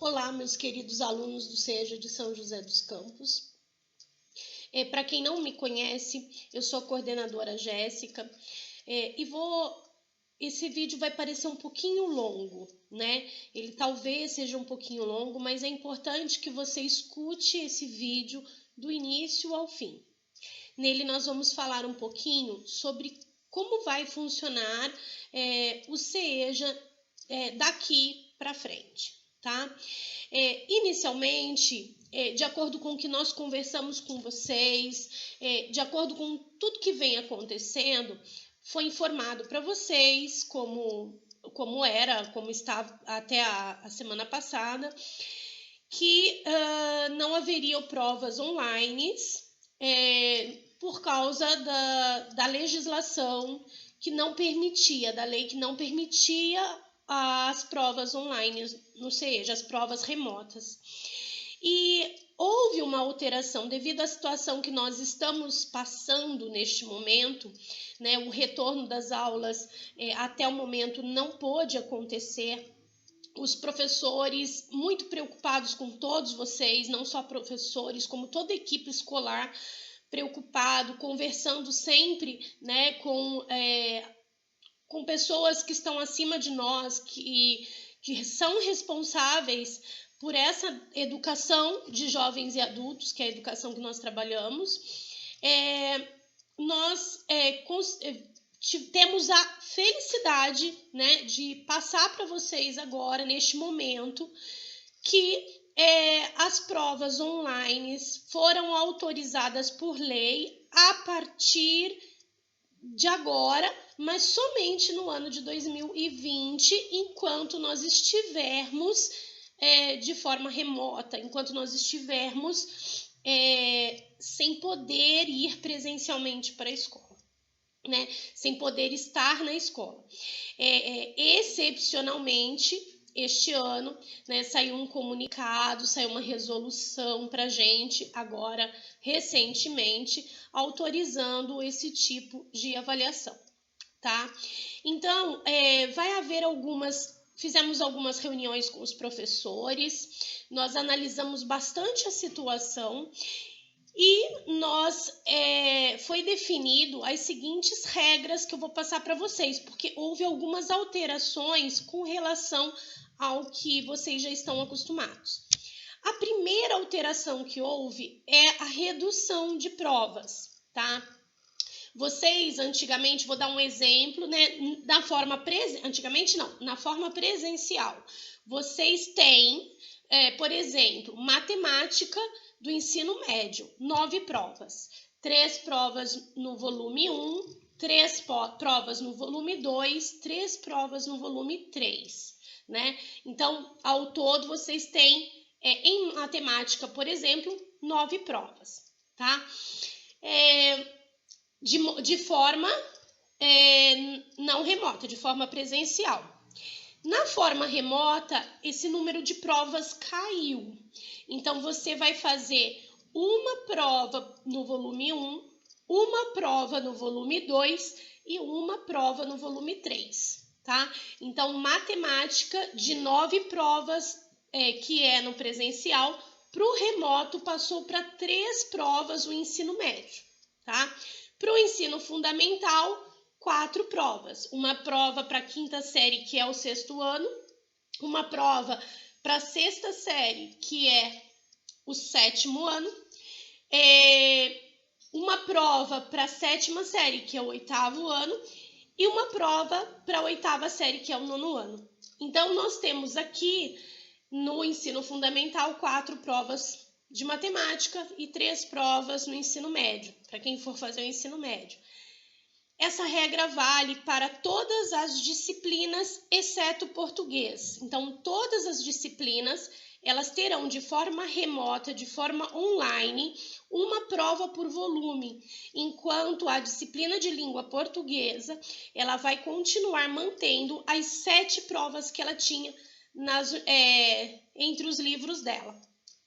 Olá, meus queridos alunos do SEJA de São José dos Campos. Para quem não me conhece, eu sou a coordenadora Jéssica esse vídeo vai parecer um pouquinho longo, né? Ele talvez seja um pouquinho longo, mas é importante que você escute esse vídeo do início ao fim. Nele nós vamos falar um pouquinho sobre como vai funcionar o SEJA daqui para frente, tá? Inicialmente, de acordo com o que nós conversamos com vocês, de acordo com tudo que vem acontecendo, foi informado para vocês como estava até a semana passada, que não haveriam provas online por causa da legislação que não permitia, da lei que não permitia as provas online, ou seja, as provas remotas. E houve uma alteração devido à situação que nós estamos passando neste momento, né? O retorno das aulas até o momento não pôde acontecer. Os professores, muito preocupados com todos vocês, não só professores, como toda a equipe escolar, preocupado, conversando sempre, né, com pessoas que estão acima de nós, que são responsáveis por essa educação de jovens e adultos, que é a educação que nós trabalhamos. Nós temos a felicidade, né, de passar para vocês agora, neste momento, que as provas online foram autorizadas por lei a partir de agora, mas somente no ano de 2020, enquanto nós estivermos de forma remota, enquanto nós estivermos sem poder ir presencialmente para a escola, né? Sem poder estar na escola. Excepcionalmente, este ano, né, saiu um comunicado, saiu uma resolução para a gente, agora, recentemente, autorizando esse tipo de avaliação, tá? Então, vai haver fizemos algumas reuniões com os professores, nós analisamos bastante a situação e foi definido as seguintes regras que eu vou passar para vocês, porque houve algumas alterações com relação ao que vocês já estão acostumados. A primeira alteração que houve é a redução de provas, tá? Vocês, antigamente, vou dar um exemplo, né? Antigamente não, na forma presencial. Vocês têm, por exemplo, matemática do ensino médio, 9 provas. 3 provas no volume 1, 3 provas no volume 2, 3 provas no volume 3, né? Então, ao todo, vocês têm, em matemática, por exemplo, 9 provas, tá? De forma não remota, de forma presencial. Na forma remota, esse número de provas caiu. Então, você vai fazer uma prova no volume 1, uma prova no volume 2 e uma prova no volume 3, tá? Então, matemática de 9 provas, que é no presencial, para o remoto passou para 3 provas o ensino médio, tá? Para o ensino fundamental, 4 provas. Uma prova para a 5ª série, que é o 6º ano. Uma prova para a 6ª série, que é o 7º ano. Uma prova para a 7ª série, que é o 8º ano. E uma prova para a 8ª série, que é o 9º ano. Então, nós temos aqui, no ensino fundamental, 4 provas de matemática e 3 provas no ensino médio, para quem for fazer o ensino médio. Essa regra vale para todas as disciplinas, exceto português. Então, todas as disciplinas, elas terão de forma remota, de forma online, uma prova por volume, enquanto a disciplina de língua portuguesa, ela vai continuar mantendo as 7 provas que ela tinha entre os livros dela.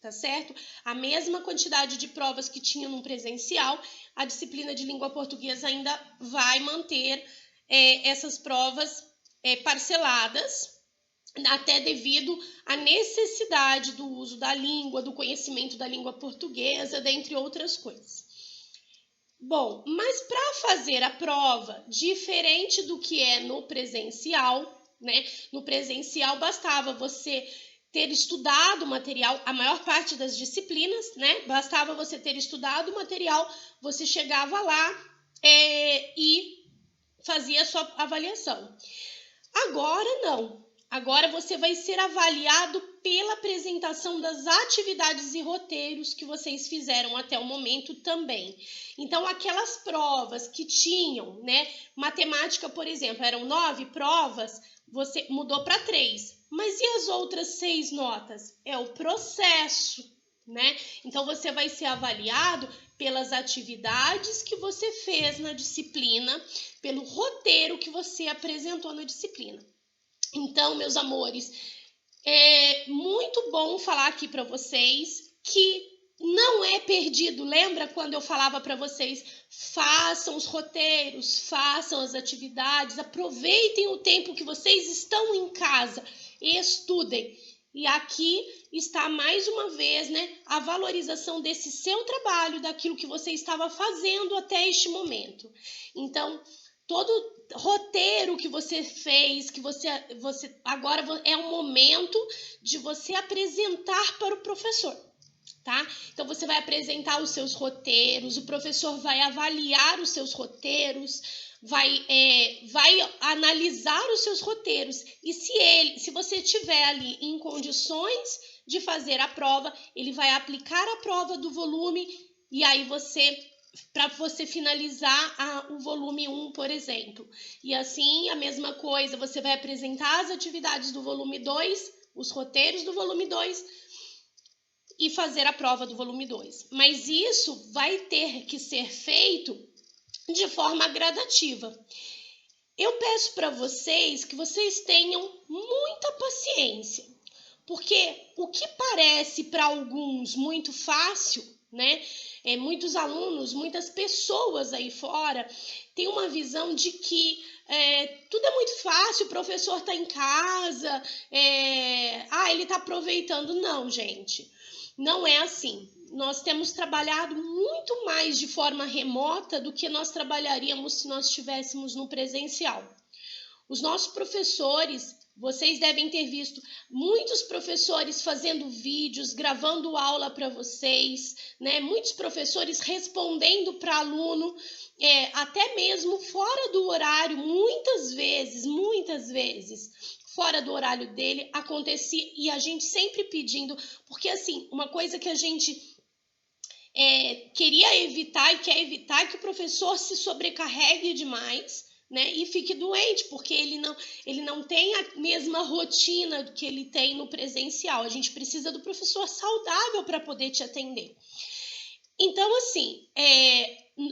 Tá certo? A mesma quantidade de provas que tinha no presencial, a disciplina de língua portuguesa ainda vai manter essas provas parceladas, até devido à necessidade do uso da língua, do conhecimento da língua portuguesa, dentre outras coisas. Bom, mas para fazer a prova, diferente do que é no presencial, né? No presencial bastava você ter estudado o material, a maior parte das disciplinas, né? Bastava você ter estudado o material, você chegava lá e fazia a sua avaliação. Agora não. Agora você vai ser avaliado pela apresentação das atividades e roteiros que vocês fizeram até o momento também. Então, aquelas provas que tinham, né? Matemática, por exemplo, eram 9 provas, você mudou para 3. Mas e as outras 6 notas? É o processo, né? Então, você vai ser avaliado pelas atividades que você fez na disciplina, pelo roteiro que você apresentou na disciplina. Então, meus amores, é muito bom falar aqui para vocês que não é perdido. Lembra quando eu falava para vocês, façam os roteiros, façam as atividades, aproveitem o tempo que vocês estão em casa e estudem. E aqui está mais uma vez, né, a valorização desse seu trabalho, daquilo que você estava fazendo até este momento. Então, todo roteiro que você fez, que você agora é o momento de você apresentar para o professor, tá? Então você vai apresentar os seus roteiros, o professor vai avaliar os seus roteiros, vai analisar os seus roteiros e se você estiver ali em condições de fazer a prova, ele vai aplicar a prova do volume e aí para você finalizar o volume 1, por exemplo. E assim, a mesma coisa, você vai apresentar as atividades do volume 2, os roteiros do volume 2 e fazer a prova do volume 2. Mas isso vai ter que ser feito de forma gradativa. Eu peço para vocês que vocês tenham muita paciência, porque o que parece para alguns muito fácil, né? Muitos alunos, muitas pessoas aí fora têm uma visão de que tudo é muito fácil, o professor está em casa, ele está aproveitando. Não, gente, não é assim. Nós temos trabalhado muito mais de forma remota do que nós trabalharíamos se nós estivéssemos no presencial. Os nossos professores, vocês devem ter visto muitos professores fazendo vídeos, gravando aula para vocês, né? Muitos professores respondendo para aluno, até mesmo fora do horário, muitas vezes, fora do horário dele, acontecia, e a gente sempre pedindo, porque assim, uma coisa que a gente queria evitar e quer evitar é que o professor se sobrecarregue demais, né, e fique doente, porque ele não tem a mesma rotina que ele tem no presencial. A gente precisa do professor saudável para poder te atender. Então, assim,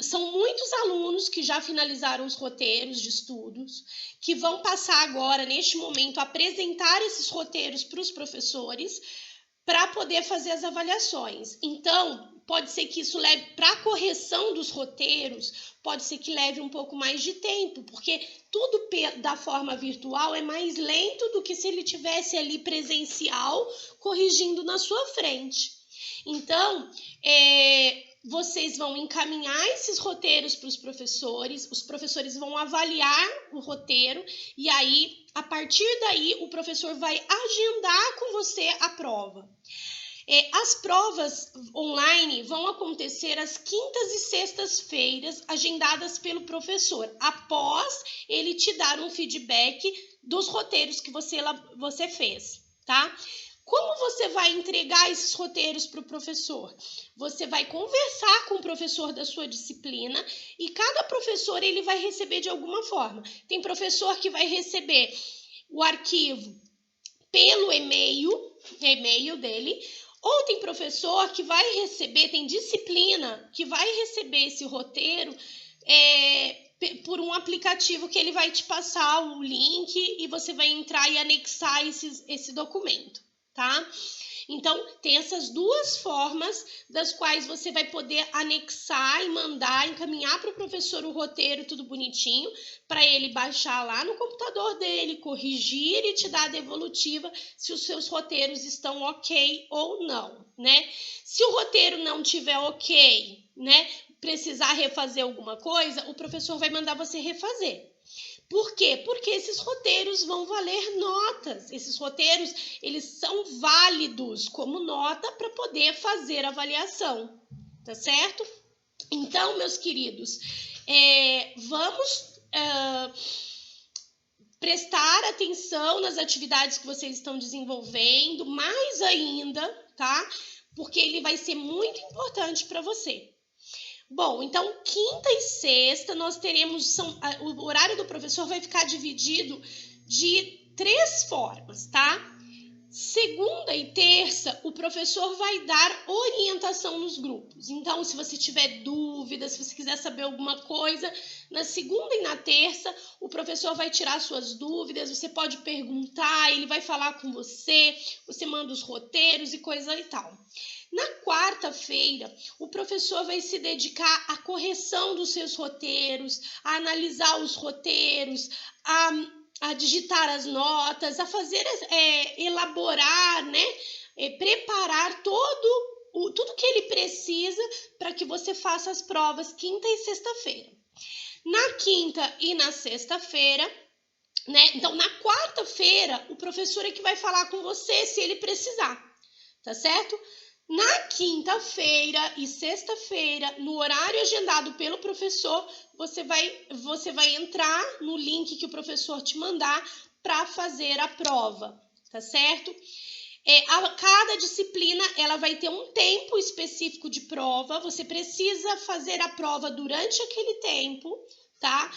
são muitos alunos que já finalizaram os roteiros de estudos, que vão passar agora, neste momento, a apresentar esses roteiros para os professores, para poder fazer as avaliações. Então, pode ser que isso leve para a correção dos roteiros, pode ser que leve um pouco mais de tempo, porque tudo da forma virtual é mais lento do que se ele tivesse ali presencial corrigindo na sua frente. Então, vocês vão encaminhar esses roteiros para os professores vão avaliar o roteiro e aí, a partir daí, o professor vai agendar com você a prova. As provas online vão acontecer às quintas e sextas-feiras, agendadas pelo professor, após ele te dar um feedback dos roteiros que você fez, tá? Como você vai entregar esses roteiros para o professor? Você vai conversar com o professor da sua disciplina e cada professor ele vai receber de alguma forma. Tem professor que vai receber o arquivo pelo e-mail dele, ou tem professor que vai receber, tem disciplina que vai receber esse roteiro por um aplicativo que ele vai te passar o link e você vai entrar e anexar esse documento, tá? Então, tem essas duas formas das quais você vai poder anexar e mandar, encaminhar para o professor o roteiro, tudo bonitinho, para ele baixar lá no computador dele, corrigir e te dar a devolutiva se os seus roteiros estão ok ou não, né? Se o roteiro não tiver ok, né, precisar refazer alguma coisa, o professor vai mandar você refazer. Por quê? Porque esses roteiros vão valer notas. Esses roteiros, eles são válidos como nota para poder fazer avaliação, tá certo? Então, meus queridos, vamos prestar atenção nas atividades que vocês estão desenvolvendo, mais ainda, tá? Porque ele vai ser muito importante para você. Bom, então, quinta e sexta nós teremos, o horário do professor vai ficar dividido de 3 formas, tá? Segunda e terça, o professor vai dar orientação nos grupos. Então, se você tiver dúvidas, se você quiser saber alguma coisa, na segunda e na terça, o professor vai tirar suas dúvidas, você pode perguntar, ele vai falar com você, você manda os roteiros e coisa e tal. Na quarta-feira, o professor vai se dedicar à correção dos seus roteiros, a analisar os roteiros, a digitar as notas, a fazer, elaborar, né, preparar tudo que ele precisa para que você faça as provas quinta e sexta-feira. Na quinta e na sexta-feira, né, então na quarta-feira, o professor é que vai falar com você se ele precisar, tá certo? Na quinta-feira e sexta-feira, no horário agendado pelo professor, você vai entrar no link que o professor te mandar para fazer a prova, tá certo? Cada disciplina ela vai ter um tempo específico de prova, você precisa fazer a prova durante aquele tempo, tá?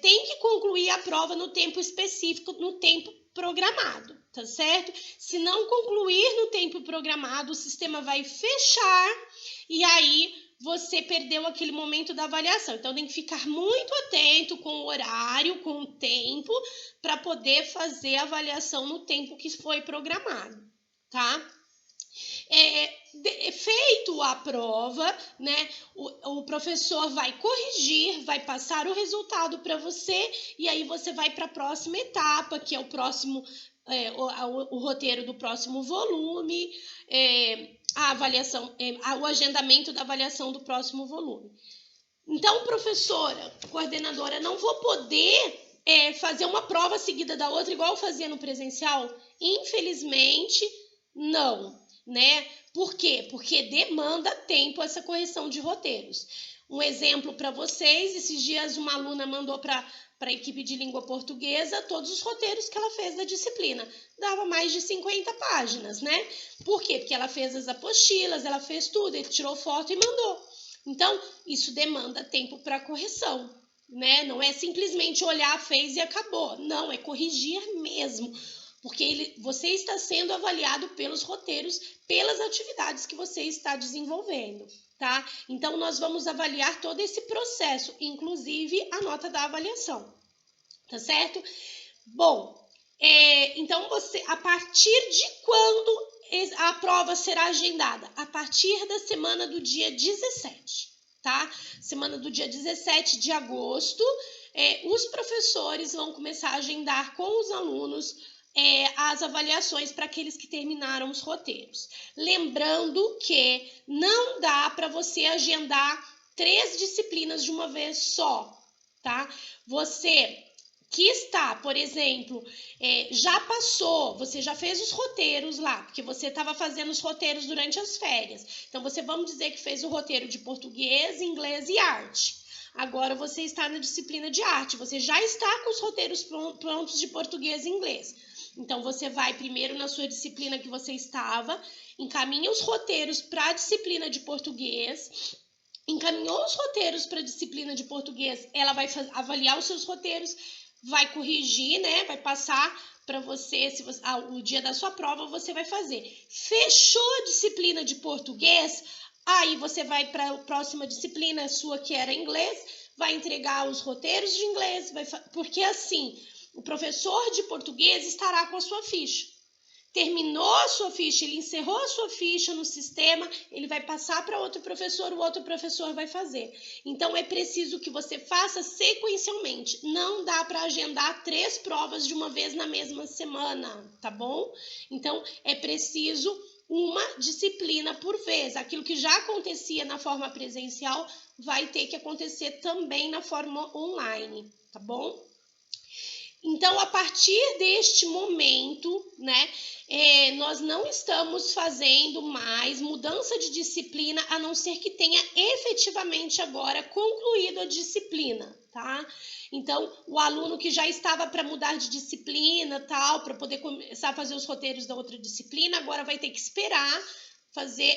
Tem que concluir a prova no tempo específico, no tempo programado, tá certo? Se não concluir no tempo programado, o sistema vai fechar e aí você perdeu aquele momento da avaliação. Então, tem que ficar muito atento com o horário, com o tempo, para poder fazer a avaliação no tempo que foi programado, tá? Feito a prova, né, o professor vai corrigir, vai passar o resultado para você e aí você vai para a próxima etapa, que é o próximo, o roteiro do próximo volume, a avaliação, o agendamento da avaliação do próximo volume. Então, professora, coordenadora, não vou poder fazer uma prova seguida da outra igual eu fazia no presencial? Infelizmente, não, né? Por quê? Porque demanda tempo essa correção de roteiros. Um exemplo para vocês, esses dias uma aluna mandou para a equipe de língua portuguesa todos os roteiros que ela fez da disciplina. Dava mais de 50 páginas, né? Por quê? Porque ela fez as apostilas, ela fez tudo, ele tirou foto e mandou. Então, isso demanda tempo para correção, né? Não é simplesmente olhar, fez e acabou. Não, é corrigir mesmo. Porque você está sendo avaliado pelos roteiros, pelas atividades que você está desenvolvendo, tá? Então, nós vamos avaliar todo esse processo, inclusive a nota da avaliação, tá certo? Bom, então, a partir de quando a prova será agendada? A partir da semana do dia 17, tá? Semana do dia 17 de agosto, os professores vão começar a agendar com os alunos as avaliações para aqueles que terminaram os roteiros. Lembrando que não dá para você agendar 3 disciplinas de uma vez só, tá? Você que está, por exemplo, já passou, você já fez os roteiros lá, porque você estava fazendo os roteiros durante as férias. Então, vamos dizer que fez o roteiro de português, inglês e arte. Agora você está na disciplina de arte, você já está com os roteiros prontos de português e inglês. Então, você vai primeiro na sua disciplina que você estava, encaminha os roteiros para a disciplina de português, encaminhou os roteiros para a disciplina de português, ela vai avaliar os seus roteiros, vai corrigir, né? Vai passar para você, o dia da sua prova você vai fazer. Fechou a disciplina de português, aí você vai para a próxima disciplina sua que era inglês, vai entregar os roteiros de inglês, porque assim, o professor de português estará com a sua ficha. terminou a sua ficha, ele encerrou a sua ficha no sistema, ele vai passar para outro professor, o outro professor vai fazer. Então, é preciso que você faça sequencialmente. Não dá para agendar 3 provas de uma vez na mesma semana, tá bom? Então, é preciso uma disciplina por vez. Aquilo que já acontecia na forma presencial vai ter que acontecer também na forma online, tá bom? Então, a partir deste momento, né, nós não estamos fazendo mais mudança de disciplina, a não ser que tenha efetivamente agora concluído a disciplina, tá? Então, o aluno que já estava para mudar de disciplina, tal, para poder começar a fazer os roteiros da outra disciplina, agora vai ter que esperar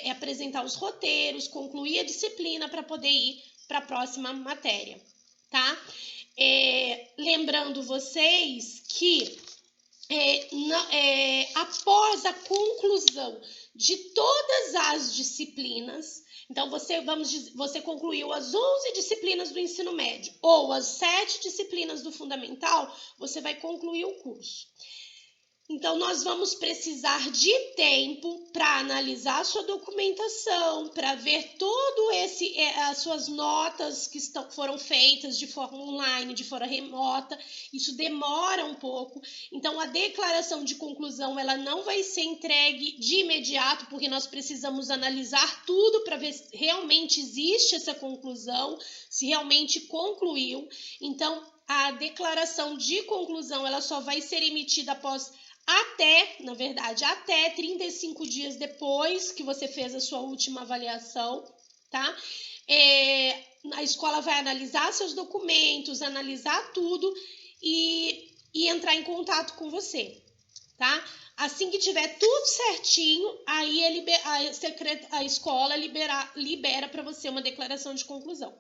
apresentar os roteiros, concluir a disciplina para poder ir para a próxima matéria, tá? Lembrando vocês que após a conclusão de todas as disciplinas, então você concluiu as 11 disciplinas do ensino médio ou as 7 disciplinas do fundamental, você vai concluir o curso. Então, nós vamos precisar de tempo para analisar a sua documentação, para ver as suas notas que foram feitas de forma online, de forma remota. Isso demora um pouco. Então, a declaração de conclusão ela não vai ser entregue de imediato, porque nós precisamos analisar tudo para ver se realmente existe essa conclusão, se realmente concluiu. Então, a declaração de conclusão ela só vai ser emitida até 35 dias depois que você fez a sua última avaliação, tá? A escola vai analisar seus documentos, analisar tudo e entrar em contato com você, tá? Assim que tiver tudo certinho, aí a escola libera para você uma declaração de conclusão.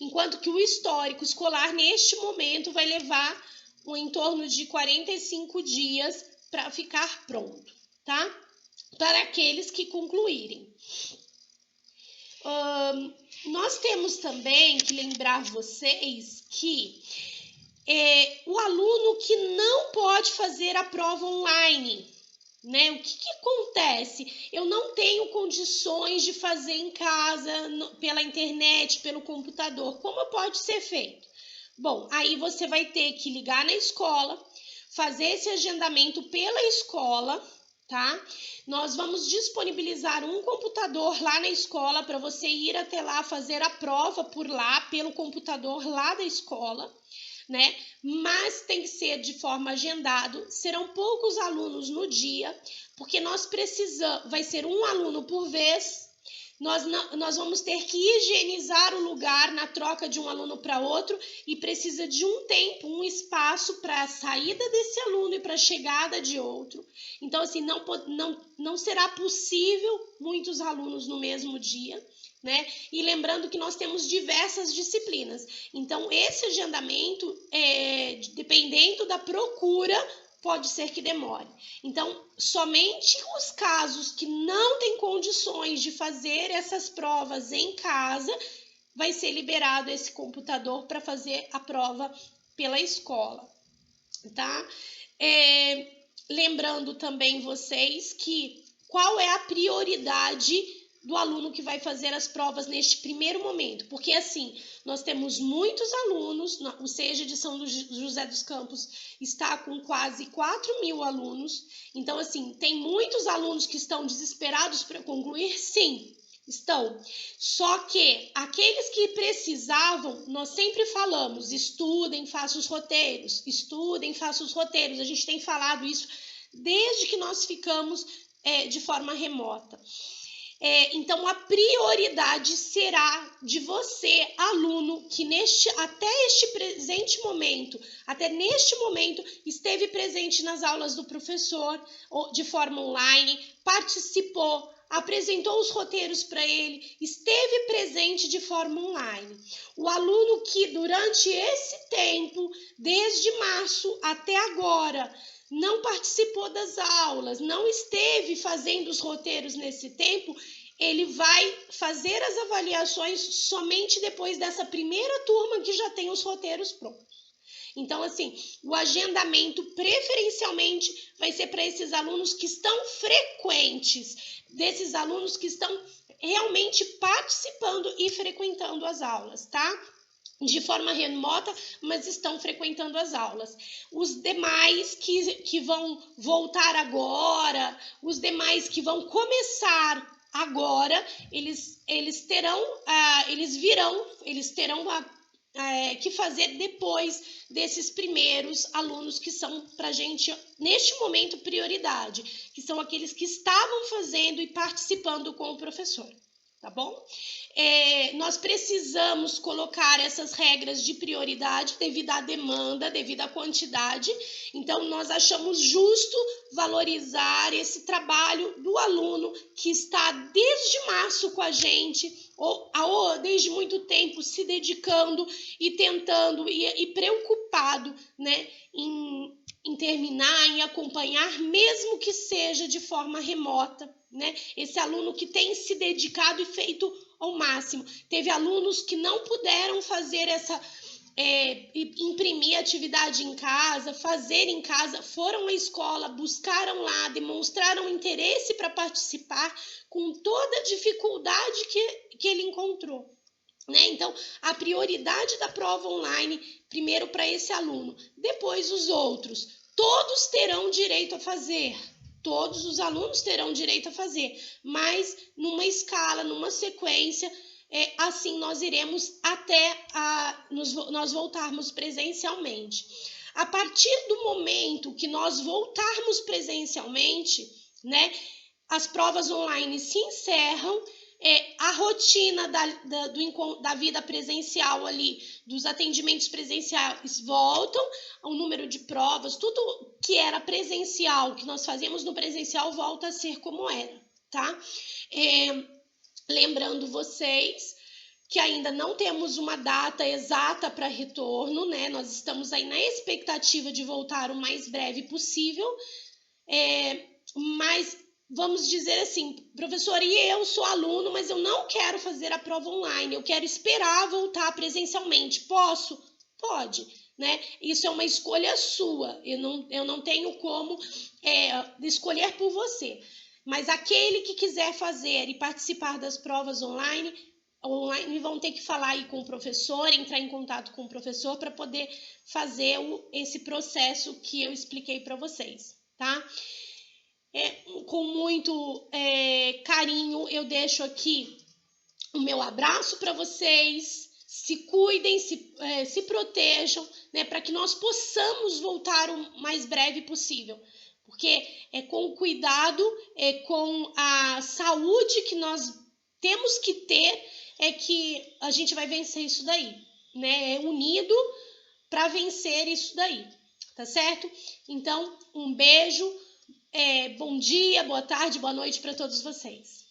Enquanto que o histórico escolar, neste momento, vai levar em torno de 45 dias para ficar pronto, tá? Para aqueles que concluírem. Nós temos também que lembrar vocês que o aluno que não pode fazer a prova online, né? O que acontece? Eu não tenho condições de fazer em casa, pela internet, pelo computador. Como pode ser feito? Bom, aí você vai ter que ligar na escola, fazer esse agendamento pela escola, tá? Nós vamos disponibilizar um computador lá na escola para você ir até lá fazer a prova por lá, pelo computador lá da escola, né? Mas tem que ser de forma agendada, serão poucos alunos no dia, porque vai ser um aluno por vez. Nós vamos ter que higienizar o lugar na troca de um aluno para outro e precisa de um tempo, um espaço para a saída desse aluno e para a chegada de outro. Então, assim, não será possível muitos alunos no mesmo dia, né? E lembrando que nós temos diversas disciplinas. Então, esse agendamento, dependendo da procura, pode ser que demore. Então, somente os casos que não têm condições de fazer essas provas em casa, vai ser liberado esse computador para fazer a prova pela escola, tá? Lembrando também vocês que qual é a prioridade do aluno que vai fazer as provas neste primeiro momento, porque assim, nós temos muitos alunos, o SEJA de São José dos Campos está com quase 4.000 alunos, então assim, tem muitos alunos que estão desesperados para concluir, sim, estão, só que aqueles que precisavam, nós sempre falamos, estudem, façam os roteiros, a gente tem falado isso desde que nós ficamos de forma remota. Então, a prioridade será de você, aluno, que até neste momento, esteve presente nas aulas do professor de forma online, participou, apresentou os roteiros para ele, esteve presente de forma online. O aluno que durante esse tempo, desde março até agora, não participou das aulas, não esteve fazendo os roteiros nesse tempo, ele vai fazer as avaliações somente depois dessa primeira turma que já tem os roteiros prontos. Então, assim, o agendamento preferencialmente vai ser para esses alunos que estão frequentes, desses alunos que estão realmente participando e frequentando as aulas, tá? De forma remota, mas estão frequentando as aulas. Os demais que vão voltar agora, os demais que vão começar agora, eles terão que fazer depois desses primeiros alunos que são para a gente, neste momento, prioridade, que são aqueles que estavam fazendo e participando com o professor, tá bom? Nós precisamos colocar essas regras de prioridade devido à demanda, devido à quantidade. Então, nós achamos justo valorizar esse trabalho do aluno que está desde março com a gente, ou desde muito tempo se dedicando e tentando e preocupado, né, em terminar, em acompanhar, mesmo que seja de forma remota, né? Esse aluno que tem se dedicado e feito ao máximo. Teve alunos que não puderam fazer imprimir atividade em casa, fazer em casa, foram à escola, buscaram lá, demonstraram interesse para participar com toda a dificuldade que ele encontrou, né? Então, a prioridade da prova online, primeiro para esse aluno, depois os outros. Todos terão direito a fazer, todos os alunos terão direito a fazer, mas numa escala, numa sequência, assim nós iremos até nós voltarmos presencialmente. A partir do momento que nós voltarmos presencialmente, né, as provas online se encerram, a rotina da vida presencial ali, dos atendimentos presenciais voltam, o número de provas, tudo que era presencial, que nós fazíamos no presencial, volta a ser como era, tá? Lembrando vocês que ainda não temos uma data exata para retorno, né? Nós estamos aí na expectativa de voltar o mais breve possível, mas vamos dizer assim, professor, e eu sou aluno, mas eu não quero fazer a prova online, eu quero esperar voltar presencialmente. Posso? Pode, né? Isso é uma escolha sua, eu não tenho como escolher por você. Mas aquele que quiser fazer e participar das provas online vão ter que falar aí com o professor, entrar em contato com o professor para poder fazer esse processo que eu expliquei para vocês, tá? Com muito carinho, eu deixo aqui o meu abraço para vocês. Se cuidem, se protejam, né, para que nós possamos voltar o mais breve possível. Porque é com o cuidado, com a saúde que nós temos que ter, que a gente vai vencer isso daí, né? Unido para vencer isso daí, tá certo? Então, um beijo. Bom dia, boa tarde, boa noite para todos vocês.